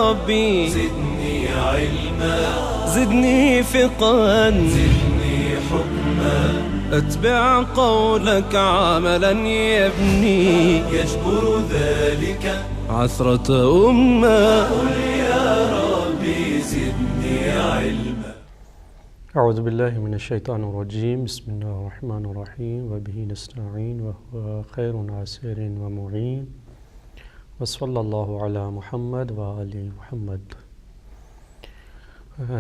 ربي زدني علما زدني فقها زدني حكما أتبع قولك عملا يبني يجبر ذلك عثرة أمة. قل يا ربي زدني علما. اعوذ باللہ من الشیطان الرجیم بسم اللہ الرحمن الرحیم وبہ نستعین وهو خیر ناصر ومعین وصلی اللہ علی محمد وآل محمد.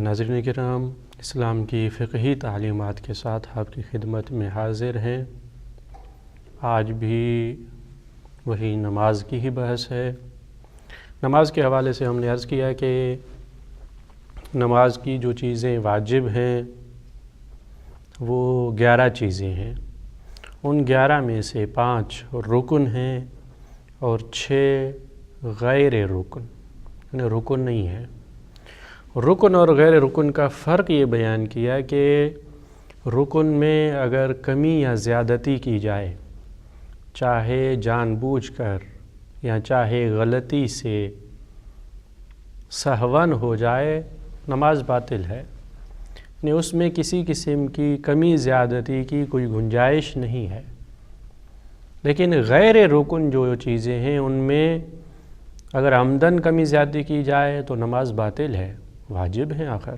ناظرین کرام، اسلام کی فقہی تعلیمات کے ساتھ آپ کی خدمت میں حاضر ہیں. آج بھی وہی نماز کی ہی بحث ہے. نماز کے حوالے سے ہم نے عرض کیا کہ نماز کی جو چیزیں واجب ہیں وہ 11 چیزیں ہیں. ان 11 میں سے 5 رکن ہیں اور 6 غیر رکن، یعنی رکن نہیں ہے. رکن اور غیر رکن کا فرق یہ بیان کیا کہ رکن میں اگر کمی یا زیادتی کی جائے، چاہے جان بوجھ کر یا چاہے غلطی سے سہون ہو جائے، نماز باطل ہے. یعنی اس میں کسی قسم کی کمی زیادتی کی کوئی گنجائش نہیں ہے. لیکن غیر رکن جو چیزیں ہیں ان میں اگر عمدن کمی زیادتی کی جائے تو نماز باطل ہے، واجب ہیں آخر.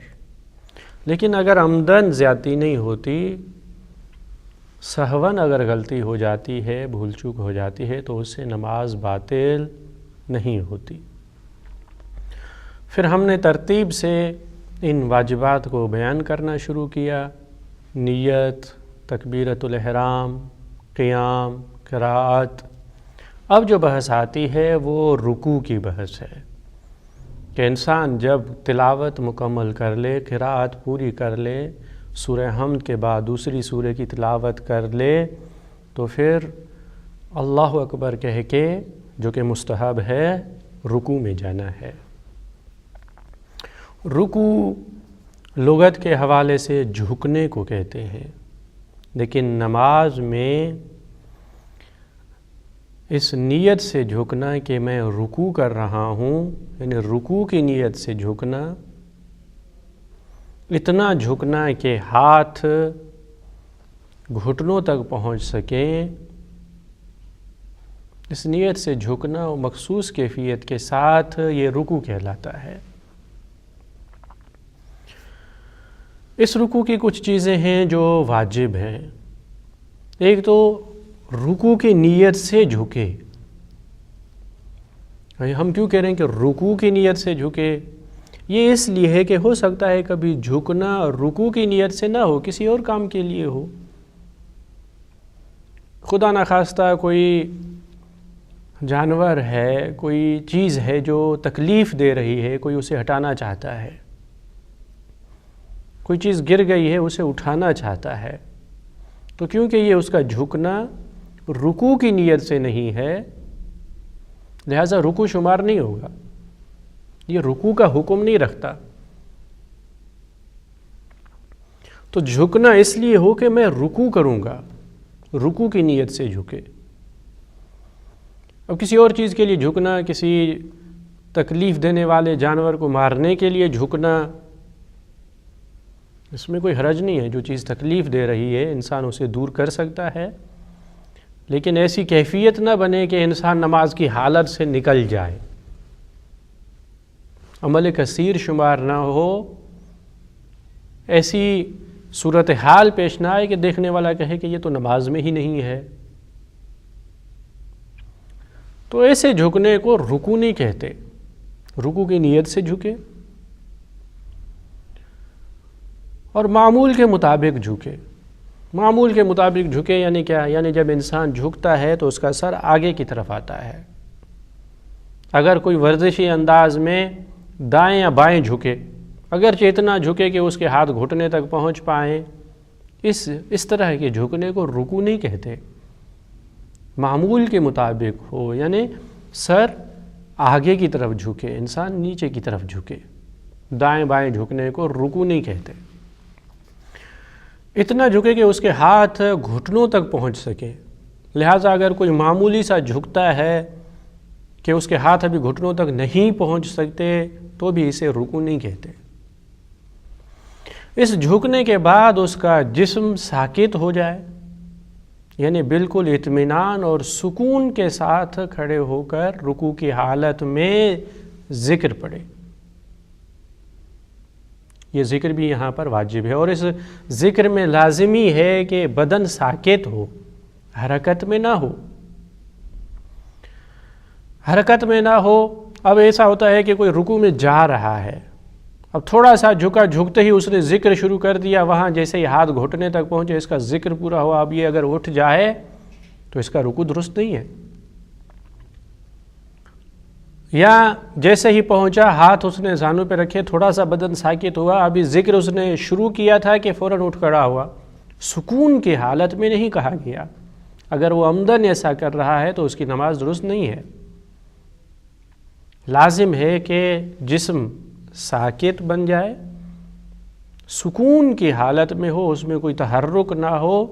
لیکن اگر عمدن زیادتی نہیں ہوتی، سہون اگر غلطی ہو جاتی ہے، بھول چوک ہو جاتی ہے، تو اس سے نماز باطل نہیں ہوتی. پھر ہم نے ترتیب سے ان واجبات کو بیان کرنا شروع کیا: نیت، تکبیرۃ الاحرام، قیام، قراءت. اب جو بحث آتی ہے وہ رکوع کی بحث ہے کہ انسان جب تلاوت مکمل کر لے، قراءت پوری کر لے، سورہ حمد کے بعد دوسری سورہ کی تلاوت کر لے، تو پھر اللہ اکبر کہہ کے، جو کہ مستحب ہے، رکوع میں جانا ہے. رکوع لغت کے حوالے سے جھکنے کو کہتے ہیں، لیکن نماز میں اس نیت سے جھکنا کہ میں رکوع کر رہا ہوں، یعنی رکوع کی نیت سے جھکنا، اتنا جھکنا کہ ہاتھ گھٹنوں تک پہنچ سکیں، اس نیت سے جھکنا و مخصوص کیفیت کے ساتھ یہ رکوع کہلاتا ہے. اس رکوع کی کچھ چیزیں ہیں جو واجب ہیں. ایک تو رکوع کی نیت سے جھکے. ہم کیوں کہہ رہے ہیں کہ رکوع کی نیت سے جھکے؟ یہ اس لیے ہے کہ ہو سکتا ہے کبھی جھکنا رکوع کی نیت سے نہ ہو، کسی اور کام کے لیے ہو. خدا نخواستہ کوئی جانور ہے، کوئی چیز ہے جو تکلیف دے رہی ہے، کوئی اسے ہٹانا چاہتا ہے، کوئی چیز گر گئی ہے اسے اٹھانا چاہتا ہے، تو کیونکہ یہ اس کا جھکنا رکوع کی نیت سے نہیں ہے، لہٰذا رکوع شمار نہیں ہوگا. یہ رکوع کا حکم نہیں رکھتا. تو جھکنا اس لیے ہو کہ میں رکوع کروں گا، رکوع کی نیت سے جھکے. اب کسی اور چیز کے لیے جھکنا، کسی تکلیف دینے والے جانور کو مارنے کے لیے جھکنا، اس میں کوئی حرج نہیں ہے. جو چیز تکلیف دے رہی ہے انسان اسے دور کر سکتا ہے، لیکن ایسی کیفیت نہ بنے کہ انسان نماز کی حالت سے نکل جائے، عمل کثیر شمار نہ ہو، ایسی صورتحال پیش نہ آئے کہ دیکھنے والا کہے کہ یہ تو نماز میں ہی نہیں ہے. تو ایسے جھکنے کو رکوع نہیں کہتے. رکوع کی نیت سے جھکے اور معمول کے مطابق جھکے. معمول کے مطابق جھکے یعنی کیا؟ یعنی جب انسان جھکتا ہے تو اس کا سر آگے کی طرف آتا ہے. اگر کوئی ورزشی انداز میں دائیں یا بائیں جھکے، اگرچہ اتنا جھکے کہ اس کے ہاتھ گھٹنے تک پہنچ پائیں، اس طرح کے جھکنے کو رکوع نہیں کہتے. معمول کے مطابق ہو، یعنی سر آگے کی طرف جھکے، انسان نیچے کی طرف جھکے. دائیں بائیں جھکنے کو رکوع نہیں کہتے. اتنا جھکے کہ اس کے ہاتھ گھٹنوں تک پہنچ سکے. لہٰذا اگر کوئی معمولی سا جھکتا ہے کہ اس کے ہاتھ ابھی گھٹنوں تک نہیں پہنچ سکتے تو بھی اسے رکوع نہیں کہتے۔ اس جھکنے کے بعد اس کا جسم ساکت ہو جائے، یعنی بالکل اطمینان اور سکون کے ساتھ کھڑے ہو کر رکوع کی حالت میں ذکر پڑھے۔ یہ ذکر بھی یہاں پر واجب ہے، اور اس ذکر میں لازمی ہے کہ بدن ساکت ہو، حرکت میں نہ ہو۔ حرکت میں نہ ہو۔ اب ایسا ہوتا ہے کہ کوئی رکوع میں جا رہا ہے، اب تھوڑا سا جھکتے ہی اس نے ذکر شروع کر دیا، وہاں جیسے ہی ہاتھ گھٹنے تک پہنچے اس کا ذکر پورا ہوا، اب یہ اگر اٹھ جائے تو اس کا رکوع درست نہیں ہے۔ یا جیسے ہی پہنچا ہاتھ اس نے زانوں پہ رکھے، تھوڑا سا بدن ساکت ہوا، ابھی ذکر اس نے شروع کیا تھا کہ فوراً اٹھ کھڑا ہوا، سکون کی حالت میں نہیں کہا گیا۔ اگر وہ عمدن ایسا کر رہا ہے تو اس کی نماز درست نہیں ہے۔ لازم ہے کہ جسم ساکت بن جائے، سکون کی حالت میں ہو، اس میں کوئی تحرک نہ ہو،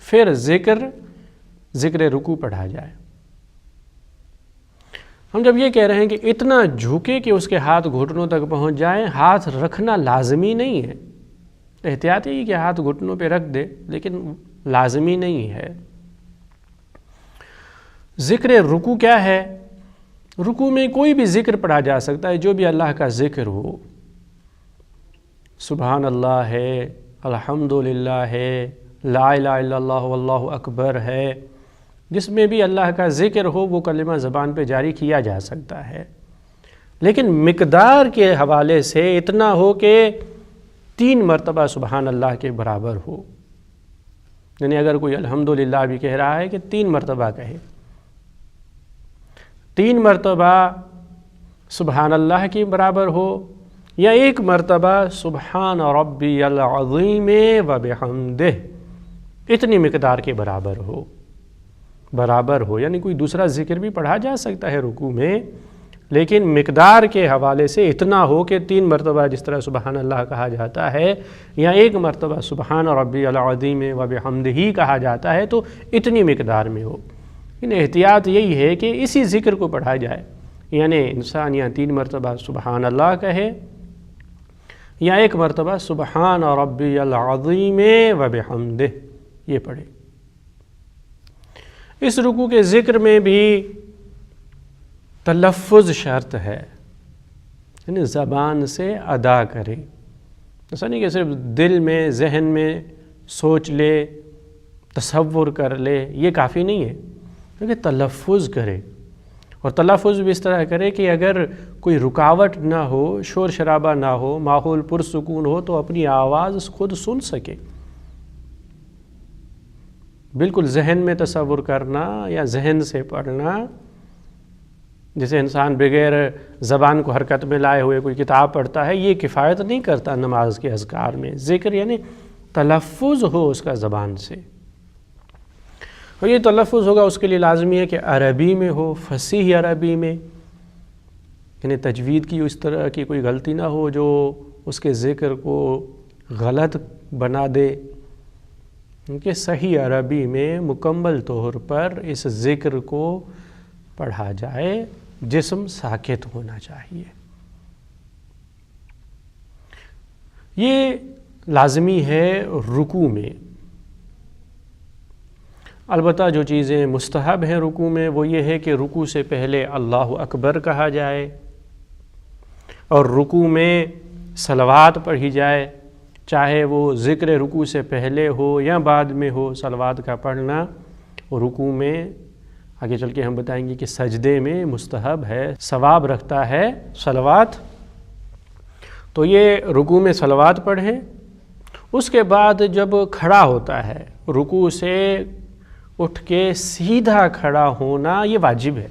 پھر ذکر رکوع پڑھا جائے۔ ہم جب یہ کہہ رہے ہیں کہ اتنا جھکے کہ اس کے ہاتھ گھٹنوں تک پہنچ جائیں، ہاتھ رکھنا لازمی نہیں ہے، احتیاطی کہ ہاتھ گھٹنوں پہ رکھ دے، لیکن لازمی نہیں ہے۔ ذکر رکوع کیا ہے؟ رکوع میں کوئی بھی ذکر پڑھا جا سکتا ہے، جو بھی اللہ کا ذکر ہو، سبحان اللہ ہے، الحمدللہ ہے، لا الہ الا اللہ واللہ اکبر ہے، جس میں بھی اللہ کا ذکر ہو وہ کلمہ زبان پہ جاری کیا جا سکتا ہے، لیکن مقدار کے حوالے سے اتنا ہو کہ 3 مرتبہ سبحان اللہ کے برابر ہو۔ یعنی اگر کوئی الحمدللہ بھی کہہ رہا ہے کہ 3 مرتبہ کہے، 3 مرتبہ سبحان اللہ کے برابر ہو، یا 1 مرتبہ سبحان ربی العظیم وبحمدہ، اتنی مقدار کے برابر ہو، یعنی کوئی دوسرا ذکر بھی پڑھا جا سکتا ہے رکوع میں، لیکن مقدار کے حوالے سے اتنا ہو کہ 3 مرتبہ جس طرح سبحان اللہ کہا جاتا ہے، یا 1 مرتبہ سبحان ربی العظیم وبحمدہ ہی کہا جاتا ہے، تو اتنی مقدار میں ہو۔ احتیاط یہی ہے کہ اسی ذکر کو پڑھا جائے، یعنی انسان یا 3 مرتبہ سبحان اللہ کہے، یا 1 مرتبہ سبحان ربی العظیم وبحمدہ یہ پڑھے۔ اس رکوع کے ذکر میں بھی تلفظ شرط ہے، یعنی زبان سے ادا کرے، ایسا نہیں کہ صرف دل میں ذہن میں سوچ لے، تصور کر لے، یہ کافی نہیں ہے، کیونکہ تلفظ کرے، اور تلفظ بھی اس طرح کرے کہ اگر کوئی رکاوٹ نہ ہو، شور شرابہ نہ ہو، ماحول پرسکون ہو، تو اپنی آواز خود سن سکے۔ بالکل ذہن میں تصور کرنا یا ذہن سے پڑھنا، جسے انسان بغیر زبان کو حرکت میں لائے ہوئے کوئی کتاب پڑھتا ہے، یہ کفایت نہیں کرتا نماز کے اذکار میں۔ ذکر یعنی تلفظ ہو اس کا زبان سے، اور یہ تلفظ ہوگا اس کے لیے لازمی ہے کہ عربی میں ہو، فصیح عربی میں، یعنی تجوید کی اس طرح کی کوئی غلطی نہ ہو جو اس کے ذکر کو غلط بنا دے، کیونکہ صحیح عربی میں مکمل طور پر اس ذکر کو پڑھا جائے، جسم ساکت ہونا چاہیے۔ یہ لازمی ہے رکوع میں۔ البتہ جو چیزیں مستحب ہیں رکوع میں وہ یہ ہے کہ رکوع سے پہلے اللہ اکبر کہا جائے، اور رکوع میں صلوات پڑھی جائے، چاہے وہ ذکر رکوع سے پہلے ہو یا بعد میں ہو۔ صلوات کا پڑھنا رکوع میں آگے چل کے ہم بتائیں گے کہ سجدے میں مستحب ہے، ثواب رکھتا ہے صلوات، تو یہ رکوع میں صلوات پڑھیں۔ اس کے بعد جب کھڑا ہوتا ہے، رکوع سے اٹھ کے سیدھا کھڑا ہونا یہ واجب ہے،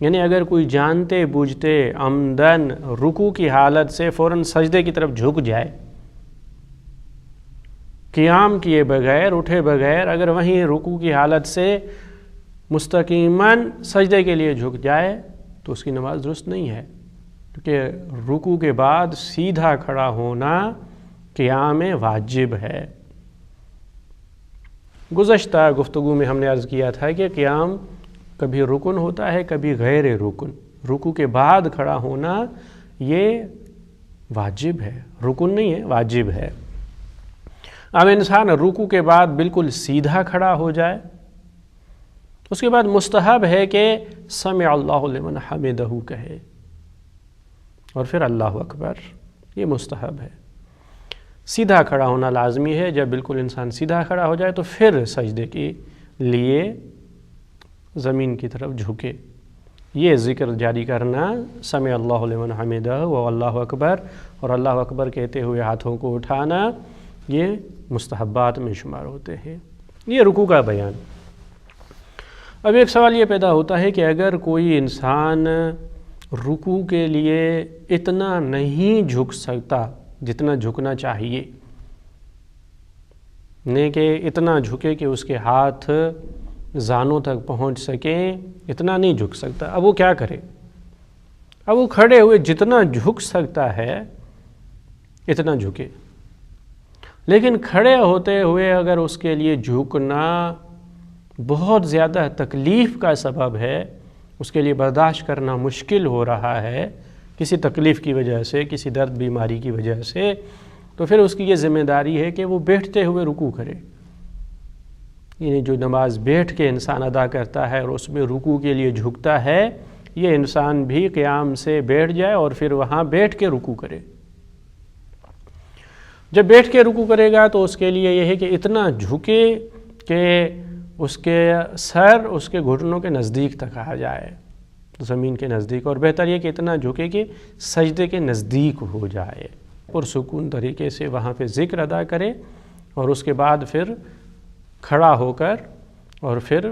یعنی اگر کوئی جانتے بوجھتے عمدن رکوع کی حالت سے فوراً سجدے کی طرف جھک جائے، قیام کیے بغیر، اٹھے بغیر، اگر وہیں رکوع کی حالت سے مستقیماً سجدے کے لیے جھک جائے تو اس کی نماز درست نہیں ہے، کیونکہ رکوع کے بعد سیدھا کھڑا ہونا قیام واجب ہے۔ گزشتہ گفتگو میں ہم نے عرض کیا تھا کہ قیام کبھی رکن ہوتا ہے، کبھی غیر رکن. رکوع کے بعد کھڑا ہونا یہ واجب ہے، رکن نہیں ہے، واجب ہے. اب انسان رکوع کے بعد بالکل سیدھا کھڑا ہو جائے، اس کے بعد مستحب ہے کہ سمع اللہ لمن حمدہ کہے اور پھر اللہ اکبر. یہ مستحب ہے. سیدھا کھڑا ہونا لازمی ہے. جب بالکل انسان سیدھا کھڑا ہو جائے تو پھر سجدے کے لیے زمین کی طرف جھکے. یہ ذکر جاری کرنا سمع اللہ لمن حمدہ و اللہ اکبر اور اللہ اکبر کہتے ہوئے ہاتھوں کو اٹھانا، یہ مستحبات میں شمار ہوتے ہیں. یہ رکوع کا بیان. اب ایک سوال یہ پیدا ہوتا ہے کہ اگر کوئی انسان رکوع کے لیے اتنا نہیں جھک سکتا جتنا جھکنا چاہیے، نہیں کہ اتنا جھکے کہ اس کے ہاتھ زانوں تک پہنچ سکیں، اتنا نہیں جھک سکتا، اب وہ کیا کرے؟ اب وہ کھڑے ہوئے جتنا جھک سکتا ہے اتنا جھکے. لیکن کھڑے ہوتے ہوئے اگر اس کے لیے جھکنا بہت زیادہ تکلیف کا سبب ہے، اس کے لیے برداشت کرنا مشکل ہو رہا ہے کسی تکلیف کی وجہ سے، کسی درد بیماری کی وجہ سے، تو پھر اس کی یہ ذمہ داری ہے کہ وہ بیٹھتے ہوئے رکوع کرے. یعنی جو نماز بیٹھ کے انسان ادا کرتا ہے اور اس میں رکوع کے لیے جھکتا ہے، یہ انسان بھی قیام سے بیٹھ جائے اور پھر وہاں بیٹھ کے رکوع کرے. جب بیٹھ کے رکوع کرے گا تو اس کے لیے یہ ہے کہ اتنا جھکے کہ اس کے سر اس کے گھٹنوں کے نزدیک تک آ جائے، زمین کے نزدیک، اور بہتر یہ کہ اتنا جھکے کہ سجدے کے نزدیک ہو جائے. پرسکون طریقے سے وہاں پہ ذکر ادا کرے اور اس کے بعد پھر کھڑا ہو کر اور پھر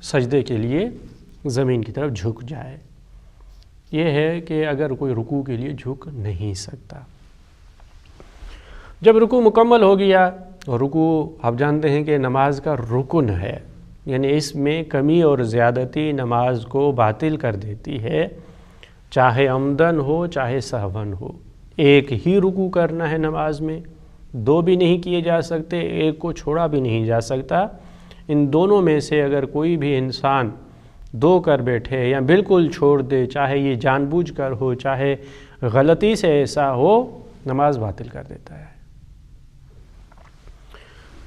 سجدے کے لیے زمین کی طرف جھک جائے. یہ ہے کہ اگر کوئی رکوع کے لیے جھک نہیں سکتا. جب رکوع مکمل ہو گیا، اور رکوع آپ جانتے ہیں کہ نماز کا رکن ہے، یعنی اس میں کمی اور زیادتی نماز کو باطل کر دیتی ہے، چاہے عمدن ہو چاہے سہون ہو. ایک ہی رکوع کرنا ہے نماز میں، دو بھی نہیں کیے جا سکتے، ایک کو چھوڑا بھی نہیں جا سکتا. ان دونوں میں سے اگر کوئی بھی انسان دو کر بیٹھے یا بالکل چھوڑ دے، چاہے یہ جان بوجھ کر ہو چاہے غلطی سے ایسا ہو، نماز باطل کر دیتا ہے.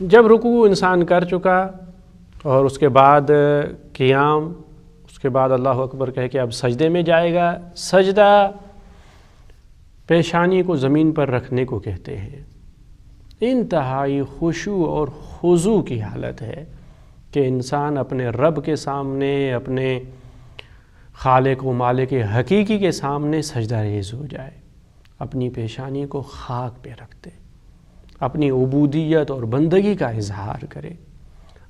جب رکوع انسان کر چکا اور اس کے بعد قیام، اس کے بعد اللہ اکبر کہہ کے اب سجدے میں جائے گا. سجدہ پیشانی کو زمین پر رکھنے کو کہتے ہیں. انتہائی خشوع اور خضوع کی حالت ہے کہ انسان اپنے رب کے سامنے، اپنے خالق و مالک حقیقی کے سامنے سجدہ ریز ہو جائے، اپنی پیشانی کو خاک پہ رکھ دے، اپنی عبودیت اور بندگی کا اظہار کرے،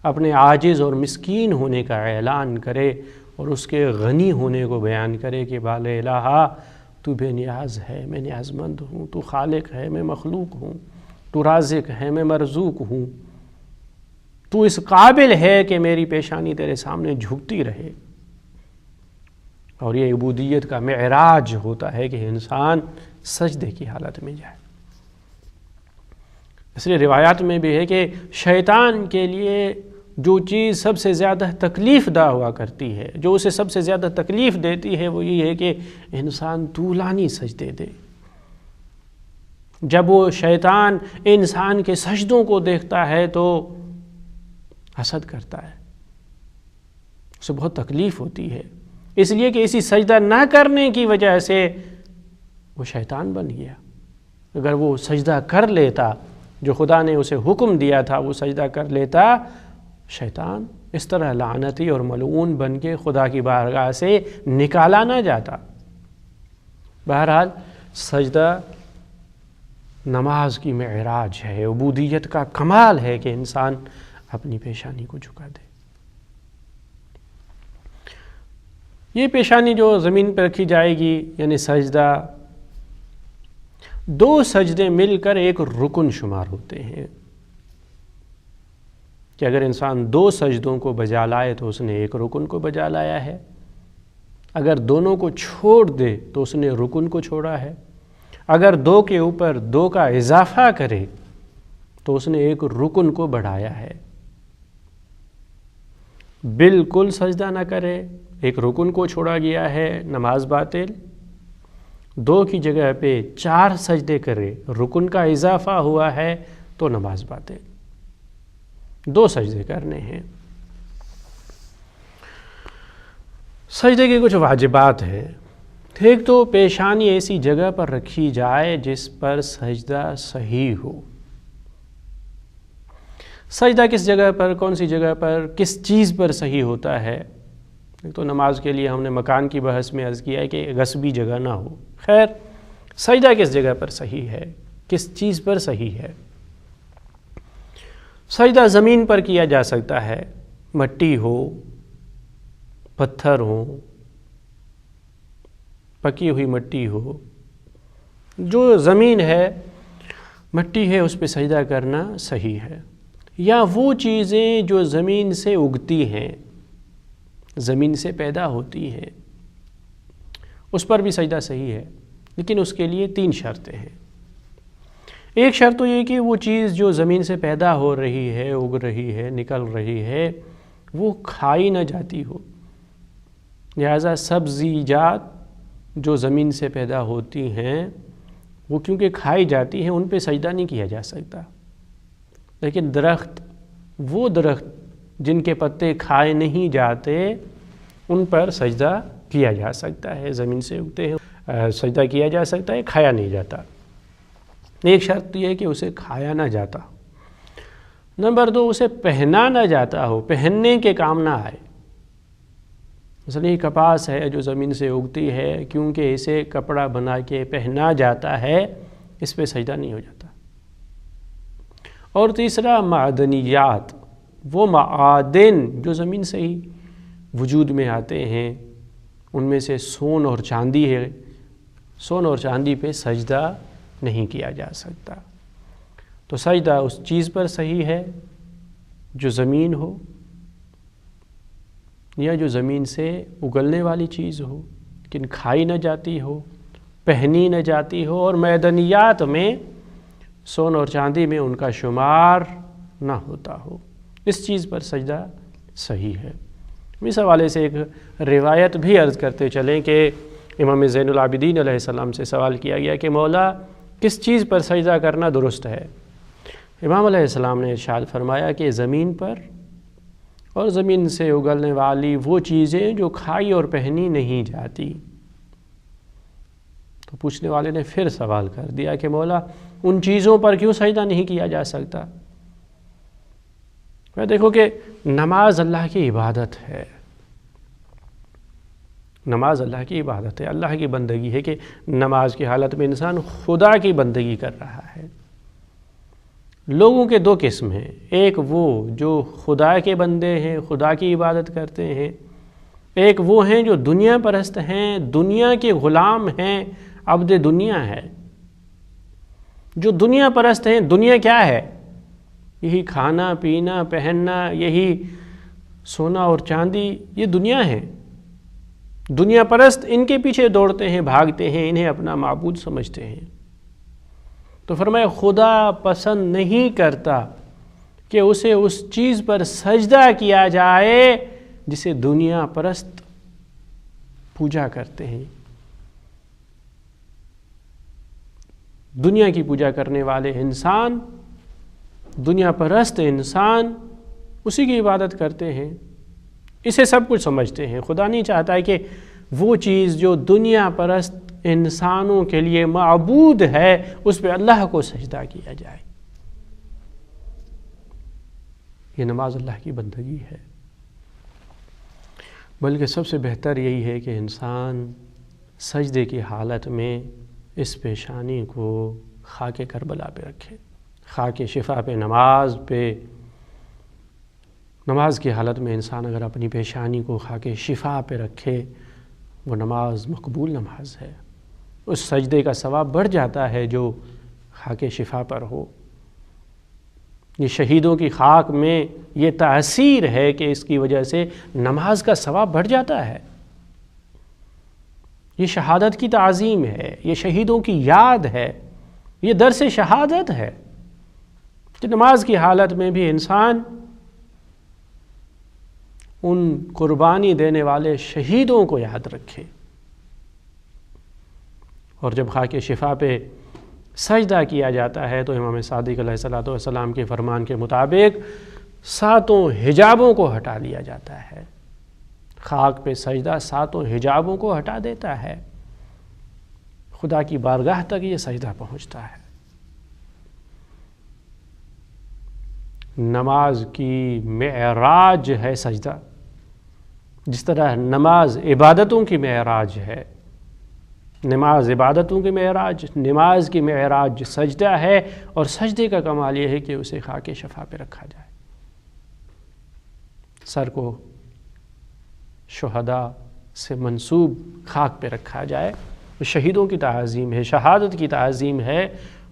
اپنے عاجز اور مسکین ہونے کا اعلان کرے اور اس کے غنی ہونے کو بیان کرے کہ بال الہ تو بے نیاز ہے، میں نیاز مند ہوں، تو خالق ہے، میں مخلوق ہوں، تو رازق ہے، میں مرزوق ہوں، تو اس قابل ہے کہ میری پیشانی تیرے سامنے جھکتی رہے. اور یہ عبودیت کا معراج ہوتا ہے کہ انسان سجدے کی حالت میں جائے. اس لیے روایات میں بھی ہے کہ شیطان کے لیے جو چیز سب سے زیادہ تکلیف دہ ہوا کرتی ہے، جو اسے سب سے زیادہ تکلیف دیتی ہے، وہ یہ ہے کہ انسان طولانی سجدے دے. جب وہ شیطان انسان کے سجدوں کو دیکھتا ہے تو حسد کرتا ہے، اسے بہت تکلیف ہوتی ہے، اس لیے کہ اسی سجدہ نہ کرنے کی وجہ سے وہ شیطان بن گیا. اگر وہ سجدہ کر لیتا جو خدا نے اسے حکم دیا تھا، وہ سجدہ کر لیتا، شیطان اس طرح لعنتی اور ملعون بن کے خدا کی بارگاہ سے نکالا نہ جاتا. بہرحال سجدہ نماز کی معراج ہے، عبودیت کا کمال ہے کہ انسان اپنی پیشانی کو جھکا دے. یہ پیشانی جو زمین پر رکھی جائے گی، یعنی سجدہ، دو سجدے مل کر ایک رکن شمار ہوتے ہیں کہ اگر انسان دو سجدوں کو بجا لائے تو اس نے ایک رکن کو بجا لایا ہے، اگر دونوں کو چھوڑ دے تو اس نے رکن کو چھوڑا ہے، اگر دو کے اوپر دو کا اضافہ کرے تو اس نے ایک رکن کو بڑھایا ہے. بالکل سجدہ نہ کرے، ایک رکن کو چھوڑا گیا ہے، نماز باطل۔ 2 کی جگہ پہ 4 سجدے کرے، رکن کا اضافہ ہوا ہے تو نماز باطل۔ 2 سجدے کرنے ہیں۔ سجدے کے کچھ واجبات ہیں۔ ایک تو پیشانی ایسی جگہ پر رکھی جائے جس پر سجدہ صحیح ہو۔ سجدہ کس جگہ پر، کون سی جگہ پر، کس چیز پر صحیح ہوتا ہے؟ تو نماز کے لیے ہم نے مکان کی بحث میں عرض کیا ہے کہ غصبی جگہ نہ ہو۔ خیر، سجدہ کس جگہ پر صحیح ہے، کس چیز پر صحیح ہے؟ سجدہ زمین پر کیا جا سکتا ہے، مٹی ہو، پتھر ہو، پکی ہوئی مٹی ہو، جو زمین ہے، مٹی ہے، اس پہ سجدہ کرنا صحیح ہے۔ یا وہ چیزیں جو زمین سے اگتی ہیں، زمین سے پیدا ہوتی ہیں، اس پر بھی سجدہ صحیح ہے، لیکن اس کے لیے 3 شرطیں ہیں۔ ایک شرط تو یہ کہ وہ چیز جو زمین سے پیدا ہو رہی ہے، اگ رہی ہے، نکل رہی ہے، وہ کھائی نہ جاتی ہو۔ لہذا سبزیجات جو زمین سے پیدا ہوتی ہیں وہ کیونکہ کھائی جاتی ہیں، ان پہ سجدہ نہیں کیا جا سکتا۔ لیکن درخت، وہ درخت جن کے پتے کھائے نہیں جاتے، ان پر سجدہ کیا جا سکتا ہے، زمین سے اگتے ہیں، سجدہ کیا جا سکتا ہے، کھایا نہیں جاتا۔ ایک شرط یہ ہے کہ اسے کھایا نہ جاتا۔ نمبر 2، اسے پہنا نہ جاتا ہو، پہننے کے کام نہ آئے۔ مثلا یہ کپاس ہے جو زمین سے اگتی ہے، کیونکہ اسے کپڑا بنا کے پہنا جاتا ہے، اس پہ سجدہ نہیں ہو جاتا۔ اور تیسرا، معدنیات، وہ معادن جو زمین سے ہی وجود میں آتے ہیں، ان میں سے سون اور چاندی ہے، سون اور چاندی پہ سجدہ نہیں کیا جا سکتا۔ تو سجدہ اس چیز پر صحیح ہے جو زمین ہو، یا جو زمین سے اگلنے والی چیز ہو لیکن کھائی نہ جاتی ہو، پہنی نہ جاتی ہو، اور معدنیات میں، سون اور چاندی میں ان کا شمار نہ ہوتا ہو، اس چیز پر سجدہ صحیح ہے۔ اس حوالے سے ایک روایت بھی عرض کرتے چلیں کہ امام زین العابدین علیہ السلام سے سوال کیا گیا کہ مولا کس چیز پر سجدہ کرنا درست ہے؟ امام علیہ السلام نے ارشاد فرمایا کہ زمین پر، اور زمین سے اگلنے والی وہ چیزیں جو کھائی اور پہنی نہیں جاتی۔ تو پوچھنے والے نے پھر سوال کر دیا کہ مولا ان چیزوں پر کیوں سجدہ نہیں کیا جا سکتا؟ دیکھو کہ نماز اللہ کی عبادت ہے، نماز اللہ کی عبادت ہے، اللہ کی بندگی ہے کہ نماز کی حالت میں انسان خدا کی بندگی کر رہا ہے۔ لوگوں کے 2 قسم ہیں، ایک وہ جو خدا کے بندے ہیں، خدا کی عبادت کرتے ہیں، ایک وہ ہیں جو دنیا پرست ہیں، دنیا کے غلام ہیں، عبد دنیا ہے۔ جو دنیا پرست ہیں، دنیا کیا ہے؟ یہی کھانا پینا پہننا، یہی سونا اور چاندی، یہ دنیا ہے۔ دنیا پرست ان کے پیچھے دوڑتے ہیں، بھاگتے ہیں، انہیں اپنا معبود سمجھتے ہیں۔ تو فرمایا خدا پسند نہیں کرتا کہ اسے اس چیز پر سجدہ کیا جائے جسے دنیا پرست پوجا کرتے ہیں۔ دنیا کی پوجا کرنے والے انسان، دنیا پرست انسان اسی کی عبادت کرتے ہیں، اسے سب کچھ سمجھتے ہیں۔ خدا نہیں چاہتا ہے کہ وہ چیز جو دنیا پرست انسانوں کے لیے معبود ہے اس پہ اللہ کو سجدہ کیا جائے۔ یہ نماز اللہ کی بندگی ہے، بلکہ سب سے بہتر یہی ہے کہ انسان سجدے کی حالت میں اس پیشانی کو خاک کربلا پہ رکھے، خاک شفا پہ، نماز کی حالت میں انسان اگر اپنی پیشانی کو خاک شفا پہ رکھے، وہ نماز مقبول نماز ہے، اس سجدے کا ثواب بڑھ جاتا ہے جو خاک شفا پر ہو۔ یہ شہیدوں کی خاک میں یہ تاثیر ہے کہ اس کی وجہ سے نماز کا ثواب بڑھ جاتا ہے۔ یہ شہادت کی تعظیم ہے، یہ شہیدوں کی یاد ہے، یہ درس شہادت ہے کہ نماز کی حالت میں بھی انسان ان قربانی دینے والے شہیدوں کو یاد رکھے. اور جب خاک شفا پہ سجدہ کیا جاتا ہے تو امام صادق علیہ الصلوۃ والسلام کے فرمان کے مطابق 7 حجابوں کو ہٹا لیا جاتا ہے. خاک پہ سجدہ 7 حجابوں کو ہٹا دیتا ہے. خدا کی بارگاہ تک یہ سجدہ پہنچتا ہے. نماز کی معراج ہے سجدہ. جس طرح نماز عبادتوں کی معراج ہے، نماز عبادتوں کی معراج، نماز کی معراج سجدہ ہے. اور سجدے کا کمال یہ ہے کہ اسے خاک شفا پہ رکھا جائے، سر کو شہداء سے منسوب خاک پہ رکھا جائے. شہیدوں کی تعظیم ہے، شہادت کی تعظیم ہے،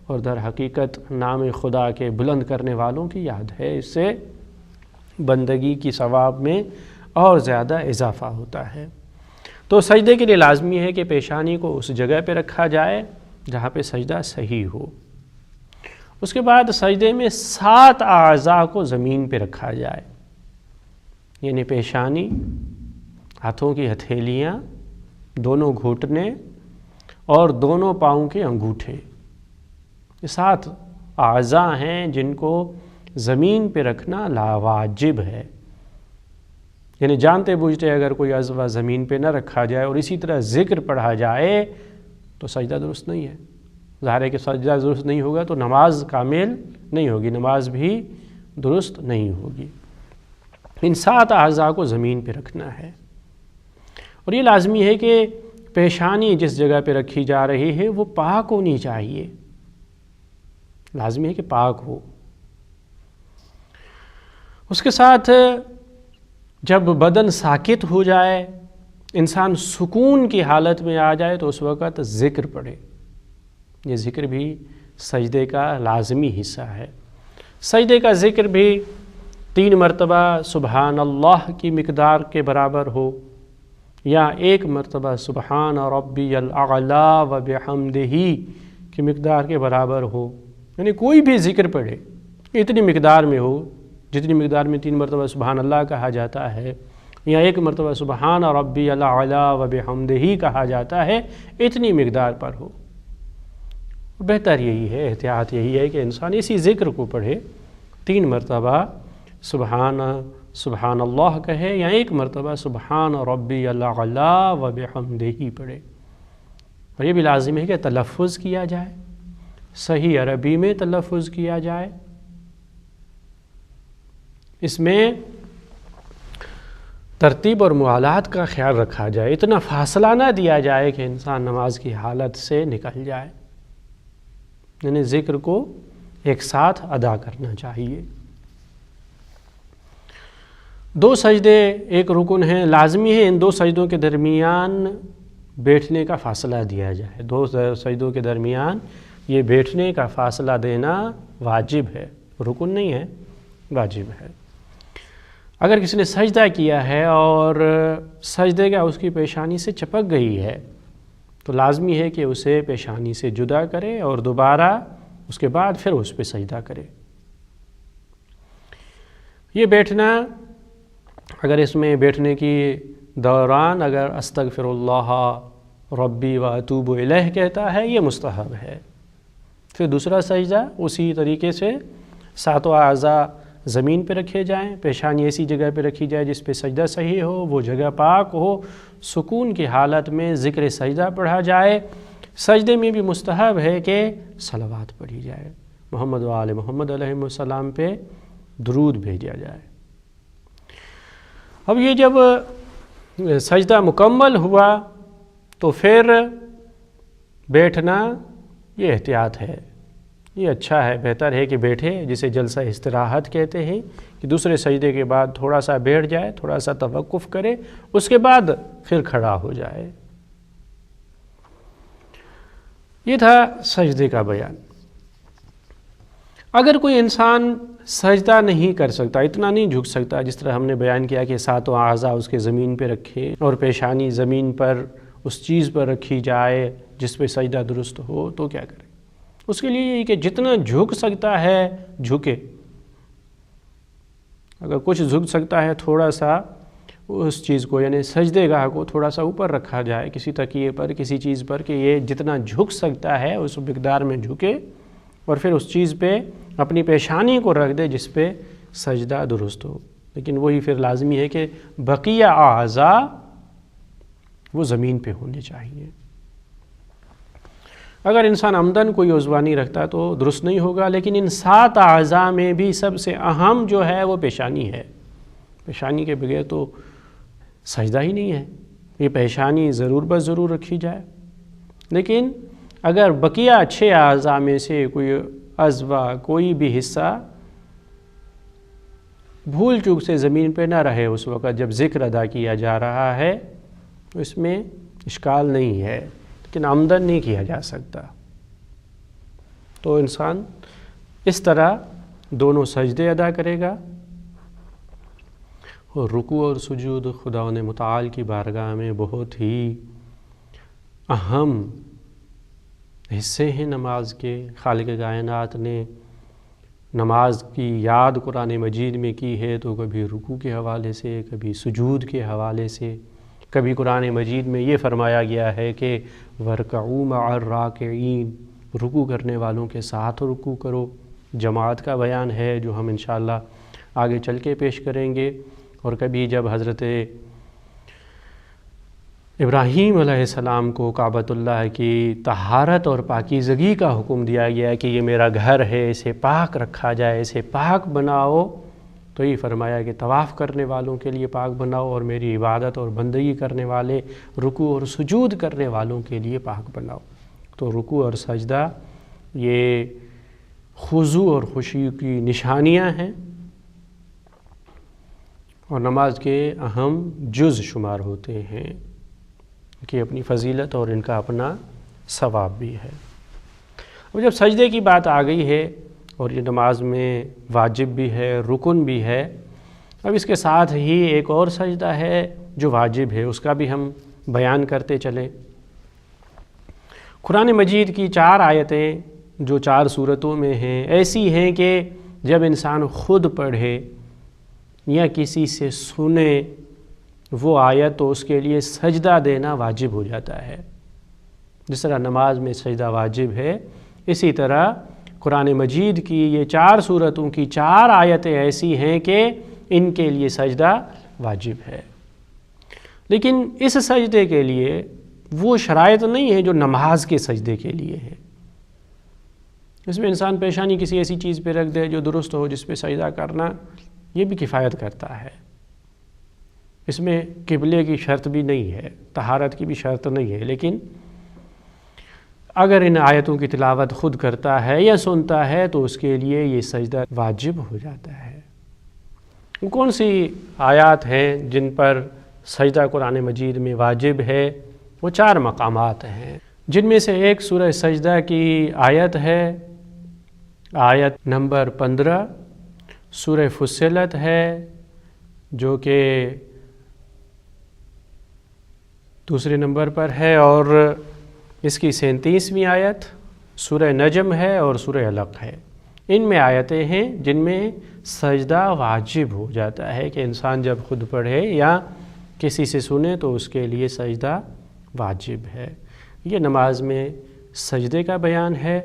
اور در حقیقت نام خدا کے بلند کرنے والوں کی یاد ہے. اس سے بندگی کی ثواب میں اور زیادہ اضافہ ہوتا ہے. تو سجدے کے لیے لازمی ہے کہ پیشانی کو اس جگہ پہ رکھا جائے جہاں پہ سجدہ صحیح ہو. اس کے بعد سجدے میں 7 اعضاء کو زمین پہ رکھا جائے، یعنی پیشانی، ہاتھوں کی ہتھیلیاں، دونوں گھٹنے اور دونوں پاؤں کے انگوٹھے. یہ 7 اعضاء ہیں جن کو زمین پہ رکھنا لاواجب ہے. یعنی جانتے بوجھتے اگر کوئی عضو زمین پہ نہ رکھا جائے اور اسی طرح ذکر پڑھا جائے تو سجدہ درست نہیں ہے. ظاہر ہے کہ سجدہ درست نہیں ہوگا تو نماز کامل نہیں ہوگی، نماز بھی درست نہیں ہوگی. ان 7 اعضاء کو زمین پہ رکھنا ہے. اور یہ لازمی ہے کہ پیشانی جس جگہ پہ رکھی جا رہی ہے وہ پاک ہونی چاہیے، لازمی ہے کہ پاک ہو. اس کے ساتھ جب بدن ساکت ہو جائے، انسان سکون کی حالت میں آ جائے تو اس وقت ذکر پڑھے. یہ ذکر بھی سجدے کا لازمی حصہ ہے. سجدے کا ذکر بھی 3 مرتبہ سبحان اللہ کی مقدار کے برابر ہو، یا 1 مرتبہ سبحان ربی الاعلی و بحمدہ کی مقدار کے برابر ہو. یعنی کوئی بھی ذکر پڑھے اتنی مقدار میں ہو جتنی مقدار میں 3 مرتبہ سبحان اللہ کہا جاتا ہے، یا 1 مرتبہ سبحان ربی الاعلی و بحمدہ کہا جاتا ہے، اتنی مقدار پر ہو. بہتر یہی ہے، احتیاط یہی ہے کہ انسان اسی ذکر کو پڑھے، 3 مرتبہ سبحان اللہ کہے، یا 1 مرتبہ سبحان ربی الاعلی و بحمدہ پڑھے. اور یہ بھی لازم ہے کہ تلفظ کیا جائے، صحیح عربی میں تلفظ کیا جائے. اس میں ترتیب اور موالات کا خیال رکھا جائے، اتنا فاصلہ نہ دیا جائے کہ انسان نماز کی حالت سے نکل جائے. یعنی ذکر کو ایک ساتھ ادا کرنا چاہیے. 2 سجدے ایک رکن ہیں، لازمی ہے ان 2 سجدوں کے درمیان بیٹھنے کا فاصلہ دیا جائے. 2 سجدوں کے درمیان یہ بیٹھنے کا فاصلہ دینا واجب ہے، رکن نہیں ہے، واجب ہے. اگر کسی نے سجدہ کیا ہے اور سجدے کا اس کی پیشانی سے چپک گئی ہے تو لازمی ہے کہ اسے پیشانی سے جدا کرے اور دوبارہ اس کے بعد پھر اس پہ سجدہ کرے. یہ بیٹھنا، اگر اس میں بیٹھنے کی دوران اگر استغفر اللہ ربی و اتوب الیہ کہتا ہے یہ مستحب ہے. پھر دوسرا سجدہ اسی طریقے سے 7 اعضاء زمین پہ رکھے جائیں، پیشانی ایسی جگہ پہ رکھی جائے جس پہ سجدہ صحیح ہو، وہ جگہ پاک ہو، سکون کی حالت میں ذکر سجدہ پڑھا جائے. سجدے میں بھی مستحب ہے کہ صلوات پڑھی جائے، محمد و آل محمد علیہ السلام پہ درود بھیجا جائے. اب یہ جب سجدہ مکمل ہوا تو پھر بیٹھنا، یہ احتیاط ہے، یہ اچھا ہے، بہتر ہے کہ بیٹھے، جسے جلسہ استراحت کہتے ہیں، کہ دوسرے سجدے کے بعد تھوڑا سا بیٹھ جائے، تھوڑا سا توقف کرے، اس کے بعد پھر کھڑا ہو جائے. یہ تھا سجدے کا بیان. اگر کوئی انسان سجدہ نہیں کر سکتا، اتنا نہیں جھک سکتا جس طرح ہم نے بیان کیا کہ 7 اعضاء اس کے زمین پہ رکھے اور پیشانی زمین پر اس چیز پر رکھی جائے جس پہ سجدہ درست ہو، تو کیا کرے؟ اس کے لیے یہ کہ جتنا جھک سکتا ہے جھکے. اگر کچھ جھک سکتا ہے تھوڑا سا اس چیز کو یعنی سجدے گاہ کو تھوڑا سا اوپر رکھا جائے کسی تکیے پر، کسی چیز پر، کہ یہ جتنا جھک سکتا ہے اس مقدار میں جھکے، اور پھر اس چیز پہ اپنی پیشانی کو رکھ دے جس پہ سجدہ درست ہو۔ لیکن وہی پھر لازمی ہے کہ بقیہ اعضاء وہ زمین پہ ہونے چاہیے۔ اگر انسان عمدن کوئی عضو نہیں رکھتا تو درست نہیں ہوگا، لیکن ان 7 اعضاء میں بھی سب سے اہم جو ہے وہ پیشانی ہے۔ پیشانی کے بغیر تو سجدہ ہی نہیں ہے، یہ پیشانی ضرور بس ضرور رکھی جائے۔ لیکن اگر بقیہ 6 اعضاء میں سے کوئی عضو، کوئی بھی حصہ بھول چوک سے زمین پہ نہ رہے اس وقت جب ذکر ادا کیا جا رہا ہے تو اس میں اشکال نہیں ہے، لیکن عمدن نہیں کیا جا سکتا۔ تو انسان اس طرح دونوں سجدے ادا کرے گا، اور رکوع اور سجود خداوند متعال کی بارگاہ میں بہت ہی اہم حصے ہیں نماز کے۔ خالق کائنات نے نماز کی یاد قرآن مجید میں کی ہے تو کبھی رکوع کے حوالے سے، کبھی سجود کے حوالے سے، کبھی قرآن مجید میں یہ فرمایا گیا ہے کہ وَارْكَعُوا مَعَ الرَّاكِعِينَ، رکوع کرنے والوں کے ساتھ رکوع کرو۔ جماعت کا بیان ہے جو ہم انشاءاللہ آگے چل کے پیش کریں گے۔ اور کبھی جب حضرت ابراہیم علیہ السلام کو کعبۃ اللہ کی طہارت اور پاکیزگی کا حکم دیا گیا ہے کہ یہ میرا گھر ہے، اسے پاک رکھا جائے، اسے پاک بناؤ، تو یہ فرمایا کہ طواف کرنے والوں کے لیے پاک بناؤ، اور میری عبادت اور بندگی کرنے والے، رکوع اور سجود کرنے والوں کے لیے پاک بناؤ۔ تو رکوع اور سجدہ یہ خضوع اور خشوع کی نشانیاں ہیں، اور نماز کے اہم جز شمار ہوتے ہیں کہ اپنی فضیلت اور ان کا اپنا ثواب بھی ہے۔ اب جب سجدے کی بات آ گئی ہے اور یہ نماز میں واجب بھی ہے، رکن بھی ہے، اب اس کے ساتھ ہی ایک اور سجدہ ہے جو واجب ہے، اس کا بھی ہم بیان کرتے چلیں۔ قرآن مجید کی 4 آیتیں جو 4 سورتوں میں ہیں ایسی ہیں کہ جب انسان خود پڑھے یا کسی سے سنے وہ آیت تو اس کے لیے سجدہ دینا واجب ہو جاتا ہے۔ جس طرح نماز میں سجدہ واجب ہے، اسی طرح قرآن مجید کی یہ 4 سورتوں کی 4 آیتیں ایسی ہیں کہ ان کے لیے سجدہ واجب ہے۔ لیکن اس سجدے کے لیے وہ شرائط نہیں ہے جو نماز کے سجدے کے لیے ہے۔ اس میں انسان پیشانی کسی ایسی چیز پہ رکھ دے جو درست ہو، جس پہ سجدہ کرنا یہ بھی کفایت کرتا ہے۔ اس میں قبلے کی شرط بھی نہیں ہے، طہارت کی بھی شرط نہیں ہے، لیکن اگر ان آیتوں کی تلاوت خود کرتا ہے یا سنتا ہے تو اس کے لیے یہ سجدہ واجب ہو جاتا ہے۔ کون سی آیات ہیں جن پر سجدہ قرآن مجید میں واجب ہے؟ وہ 4 مقامات ہیں، جن میں سے ایک سورہ سجدہ کی آیت ہے، آیت نمبر 15، سورہ فصلت ہے جو کہ دوسرے نمبر پر ہے، اور اس کی 37ویں آیت سورہ نجم ہے اور سورہ علق ہے۔ ان میں آیتیں ہیں جن میں سجدہ واجب ہو جاتا ہے کہ انسان جب خود پڑھے یا کسی سے سنے تو اس کے لیے سجدہ واجب ہے۔ یہ نماز میں سجدے کا بیان ہے۔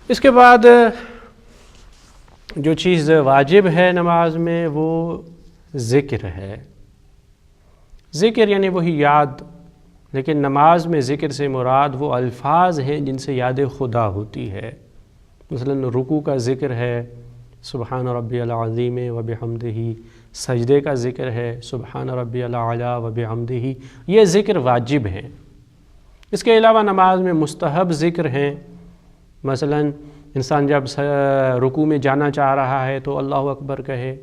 اس کے بعد جو چیز واجب ہے نماز میں وہ ذکر ہے۔ ذکر یعنی وہی یاد، لیکن نماز میں ذکر سے مراد وہ الفاظ ہیں جن سے یاد خدا ہوتی ہے۔ مثلا رکوع کا ذکر ہے سبحان ربی العظیم وبحمدہ، سجدے کا ذکر ہے سبحان ربی الاعلی وبحمدہ، یہ ذکر واجب ہیں۔ اس کے علاوہ نماز میں مستحب ذکر ہیں، مثلا انسان جب رکوع میں جانا چاہ رہا ہے تو اللہ اکبر کہے،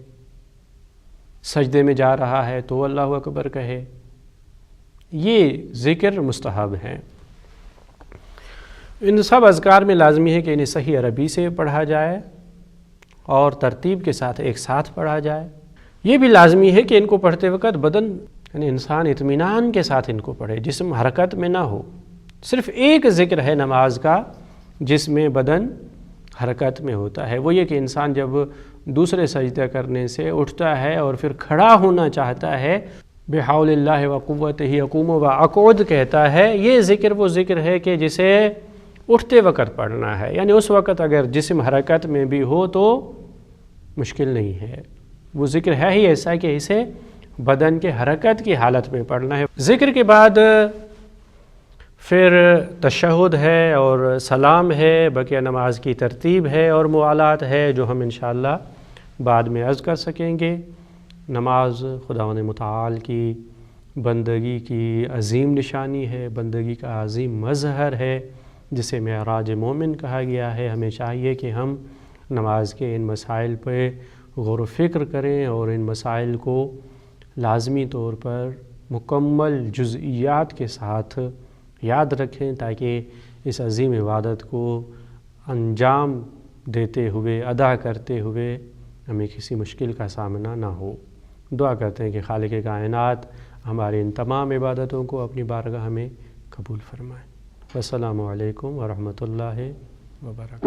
سجدے میں جا رہا ہے تو اللہ اکبر کہے، یہ ذکر مستحب ہیں۔ ان سب اذکار میں لازمی ہے کہ انہیں صحیح عربی سے پڑھا جائے اور ترتیب کے ساتھ ایک ساتھ پڑھا جائے۔ یہ بھی لازمی ہے کہ ان کو پڑھتے وقت بدن یعنی انسان اطمینان کے ساتھ ان کو پڑھے، جسم حرکت میں نہ ہو۔ صرف ایک ذکر ہے نماز کا جس میں بدن حرکت میں ہوتا ہے، وہ یہ کہ انسان جب دوسرے سجدہ کرنے سے اٹھتا ہے اور پھر کھڑا ہونا چاہتا ہے، بحول اللہ و قوتہ اقوم و اقعد کہتا ہے، یہ ذکر وہ ذکر ہے کہ جسے اٹھتے وقت پڑھنا ہے، یعنی اس وقت اگر جسم حرکت میں بھی ہو تو مشکل نہیں ہے، وہ ذکر ہے ہی ایسا کہ اسے بدن کے حرکت کی حالت میں پڑھنا ہے۔ ذکر کے بعد پھر تشہد ہے اور سلام ہے، بقیہ نماز کی ترتیب ہے اور موالات ہے جو ہم انشاءاللہ بعد میں عرض کر سکیں گے۔ نماز خداوند متعال کی بندگی کی عظیم نشانی ہے، بندگی کا عظیم مظہر ہے جسے معراج مومن کہا گیا ہے۔ ہمیں چاہیے کہ ہم نماز کے ان مسائل پہ غور و فکر کریں اور ان مسائل کو لازمی طور پر مکمل جزئیات کے ساتھ یاد رکھیں تاکہ اس عظیم عبادت کو انجام دیتے ہوئے، ادا کرتے ہوئے ہمیں کسی مشکل کا سامنا نہ ہو۔ دعا کرتے ہیں کہ خالق کائنات ہماری ان تمام عبادتوں کو اپنی بارگاہ میں قبول فرمائے۔ السلام علیکم ورحمۃ اللہ وبرکاتہ۔